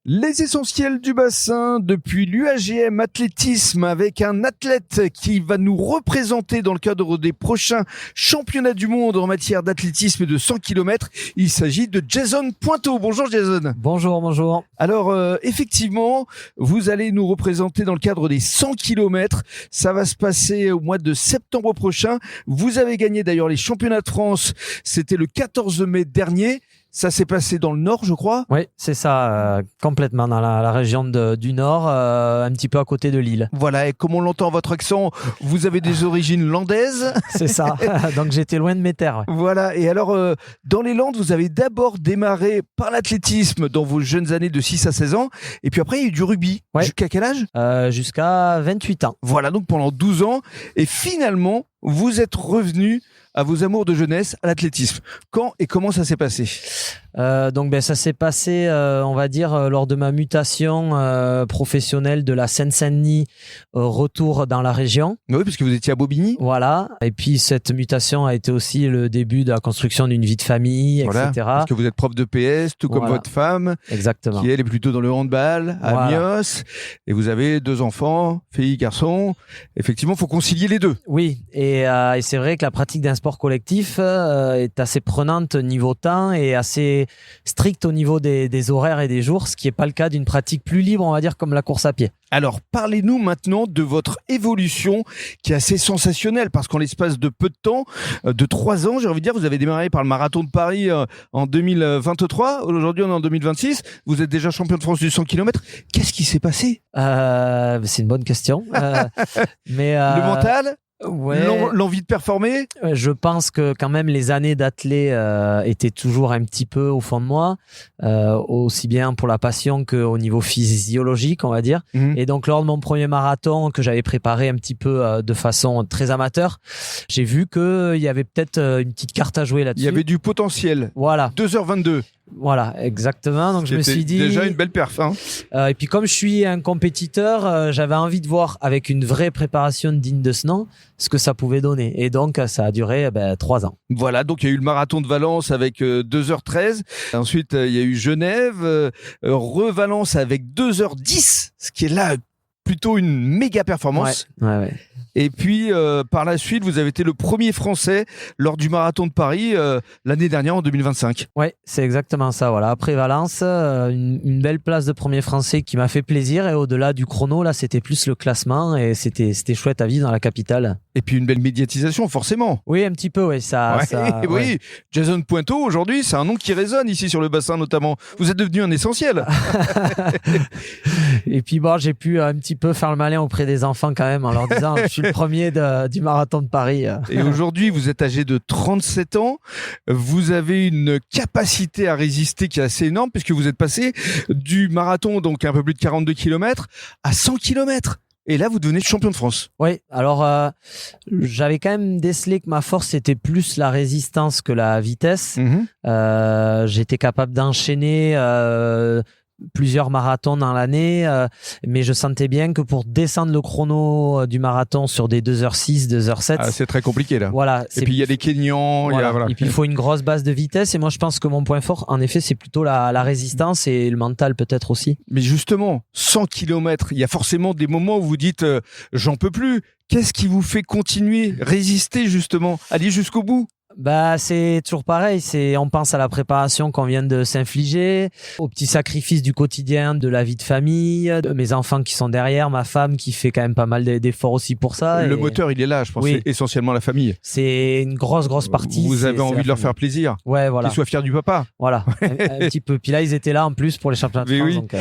Les essentiels du bassin depuis l'UAGM Athlétisme avec un athlète qui va nous représenter dans le cadre des prochains championnats du monde en matière d'athlétisme de 100 km. Il s'agit de Jason Pointeau. Bonjour Jason. Bonjour. Alors effectivement, vous allez nous représenter dans le cadre des 100 km. Ça va se passer au mois de septembre prochain. Vous avez gagné d'ailleurs les championnats de France. C'était le 14 mai dernier. Ça s'est passé dans le Nord, je crois. Oui, c'est ça, complètement dans la région du Nord, un petit peu à côté de Lille. Voilà, et comme on l'entend votre accent, vous avez des origines landaises. C'est ça, donc j'étais loin de mes terres. Ouais. Voilà, et alors, dans les Landes, vous avez d'abord démarré par l'athlétisme dans vos jeunes années de 6 à 16 ans, et puis après, il y a eu du rugby. Ouais. Jusqu'à quel âge ? Jusqu'à 28 ans. Voilà, donc pendant 12 ans, et finalement, vous êtes revenu à vos amours de jeunesse, à l'athlétisme. Quand et comment ça s'est passé ? Ça s'est passé, on va dire, lors de ma mutation professionnelle de la Seine-Saint-Denis retour dans la région. Oui, parce que vous étiez à Bobigny. Voilà. Et puis cette mutation a été aussi le début de la construction d'une vie de famille, voilà, etc. Parce que vous êtes prof de PS, tout comme votre femme. Exactement. Qui elle est plutôt dans le handball à Mios. Et vous avez 2 enfants, filles, garçons. Effectivement, il faut concilier les deux. Oui, et c'est vrai que la pratique d'un sport collectif est assez prenante niveau temps et assez strict au niveau des horaires et des jours, ce qui n'est pas le cas d'une pratique plus libre, on va dire, comme la course à pied. Alors, parlez-nous maintenant de votre évolution qui est assez sensationnelle parce qu'en l'espace de peu de temps, de 3 ans, j'ai envie de dire, vous avez démarré par le marathon de Paris en 2023. Aujourd'hui, on est en 2026. Vous êtes déjà champion de France du 100 km. Qu'est-ce qui s'est passé ? C'est une bonne question. Le mental ? Ouais. L'envie de performer ? Je pense que quand même les années d'athlète étaient toujours un petit peu au fond de moi, aussi bien pour la passion qu'au niveau physiologique, on va dire. Et donc lors de mon premier marathon que j'avais préparé un petit peu de façon très amateur, j'ai vu qu'il y avait peut-être une petite carte à jouer là-dessus. Il y avait du potentiel. Voilà. 2h22. Voilà, exactement. Donc je me suis dit déjà une belle perf. Hein. Et puis comme je suis un compétiteur, j'avais envie de voir avec une vraie préparation digne de ce nom ce que ça pouvait donner. Et donc ça a duré 3 ans. Voilà, donc il y a eu le marathon de Valence avec 2h13. Ensuite il y a eu Genève, Valence avec 2h10, ce qui est là plutôt une méga performance. Ouais. Et puis, par la suite, vous avez été le premier Français lors du marathon de Paris l'année dernière, en 2025. Oui, c'est exactement ça. Voilà. Après Valence, une belle place de premier Français qui m'a fait plaisir. Et au-delà du chrono, là, c'était plus le classement. Et c'était chouette à vivre dans la capitale. Et puis une belle médiatisation, forcément. Oui, un petit peu, oui. Oui, Jason Pointeau, aujourd'hui, c'est un nom qui résonne ici sur le bassin, notamment. Vous êtes devenu un essentiel. Et puis, j'ai pu un petit peu faire le malin auprès des enfants quand même, en leur disant je suis le premier du marathon de Paris. Et aujourd'hui, vous êtes âgé de 37 ans. Vous avez une capacité à résister qui est assez énorme, puisque vous êtes passé du marathon, donc un peu plus de 42 km, à 100 km. Et là, vous devenez champion de France. Oui, alors j'avais quand même décelé que ma force, c'était plus la résistance que la vitesse. J'étais capable d'enchaîner plusieurs marathons dans l'année, mais je sentais bien que pour descendre le chrono du marathon sur des 2h06, 2h07... c'est très compliqué là. Voilà. Et puis il y a les Kenyans. Et puis il faut une grosse base de vitesse. Et moi, je pense que mon point fort, en effet, c'est plutôt la résistance et le mental peut-être aussi. Mais justement, 100 km, il y a forcément des moments où vous dites j'en peux plus. Qu'est-ce qui vous fait continuer, résister justement, aller jusqu'au bout ? C'est toujours pareil, on pense à la préparation qu'on vient de s'infliger, aux petits sacrifices du quotidien, de la vie de famille, de mes enfants qui sont derrière, ma femme qui fait quand même pas mal d'efforts aussi pour ça. Le moteur, il est là, je pense, c'est essentiellement la famille. C'est une grosse partie. Vous avez envie de leur faire plaisir. Ouais, voilà. Qu'ils soient fiers du papa. Voilà, un petit peu. Puis là, ils étaient là en plus pour les championnats de France. Oui. Donc,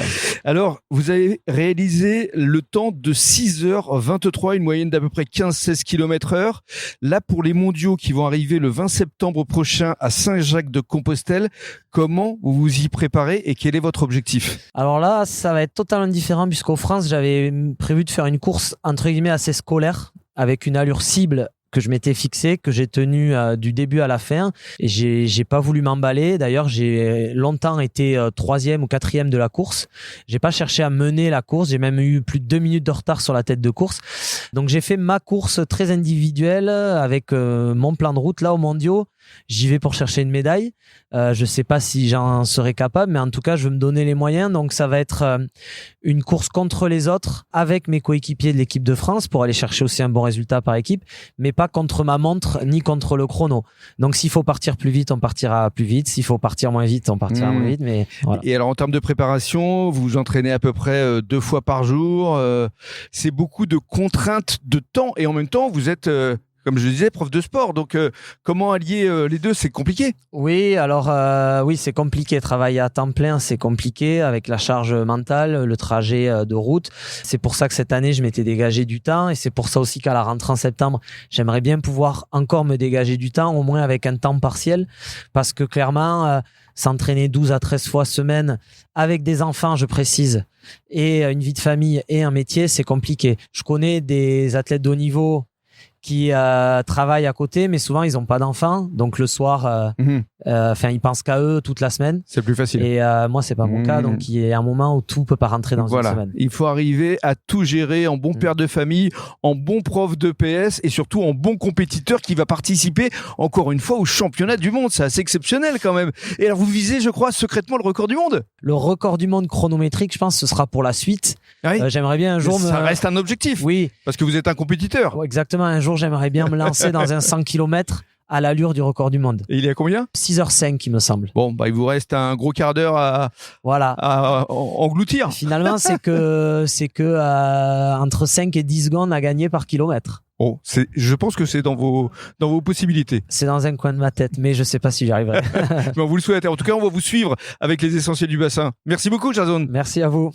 Alors, vous avez réalisé le temps de 6h23, une moyenne d'à peu près 15-16 km/h. Là, pour les mondiaux qui vont arriver le 20 septembre prochain à Saint-Jacques-de-Compostelle, comment vous vous y préparez et quel est votre objectif ? Alors là, ça va être totalement différent puisqu'en France, j'avais prévu de faire une course entre guillemets assez scolaire avec une allure cible que je m'étais fixé, que j'ai tenu du début à la fin, et j'ai pas voulu m'emballer. D'ailleurs, j'ai longtemps été 3e ou 4e de la course. J'ai pas cherché à mener la course, j'ai même eu plus de 2 minutes de retard sur la tête de course. Donc j'ai fait ma course très individuelle avec mon plan de route là aux mondiaux. J'y vais pour chercher une médaille. Je sais pas si j'en serai capable, mais en tout cas, je veux me donner les moyens. Donc, ça va être une course contre les autres avec mes coéquipiers de l'équipe de France pour aller chercher aussi un bon résultat par équipe, mais pas contre ma montre ni contre le chrono. Donc, s'il faut partir plus vite, on partira plus vite. S'il faut partir moins vite, on partira moins vite. Mais voilà. Et alors, en termes de préparation, vous vous entraînez à peu près 2 fois par jour. C'est beaucoup de contraintes de temps et en même temps, vous êtes comme je le disais, prof de sport. Donc, comment allier les deux? C'est compliqué. Oui, alors oui, c'est compliqué. Travailler à temps plein, c'est compliqué avec la charge mentale, le trajet de route. C'est pour ça que cette année, je m'étais dégagé du temps et c'est pour ça aussi qu'à la rentrée en septembre, j'aimerais bien pouvoir encore me dégager du temps, au moins avec un temps partiel, parce que clairement, s'entraîner 12 à 13 fois semaine avec des enfants, je précise, et une vie de famille et un métier, c'est compliqué. Je connais des athlètes de haut niveau qui travaillent à côté, mais souvent ils n'ont pas d'enfants, donc le soir, ils pensent qu'à eux toute la semaine. C'est plus facile. Et moi, c'est pas mon cas, donc il y a un moment où tout peut pas rentrer dans une semaine. Il faut arriver à tout gérer en bon père de famille, en bon prof de PS et surtout en bon compétiteur qui va participer encore une fois au championnat du monde. C'est assez exceptionnel quand même. Et alors vous visez, je crois, secrètement le record du monde. Le record du monde chronométrique, je pense, ce sera pour la suite. Oui. J'aimerais bien un jour. Ça reste un objectif. Oui. Parce que vous êtes un compétiteur. Ouais, exactement. Un jour, j'aimerais bien me lancer dans un 100 km à l'allure du record du monde. Et il est à combien? 6h05, il me semble. Bon, il vous reste un gros quart d'heure à engloutir. Finalement, c'est que entre 5 et 10 secondes à gagner par kilomètre. Oh, je pense que c'est dans vos possibilités. C'est dans un coin de ma tête, mais je sais pas si j'y arriverai. Mais on vous le souhaite. En tout cas, on va vous suivre avec les essentiels du bassin. Merci beaucoup, Jason. Merci à vous.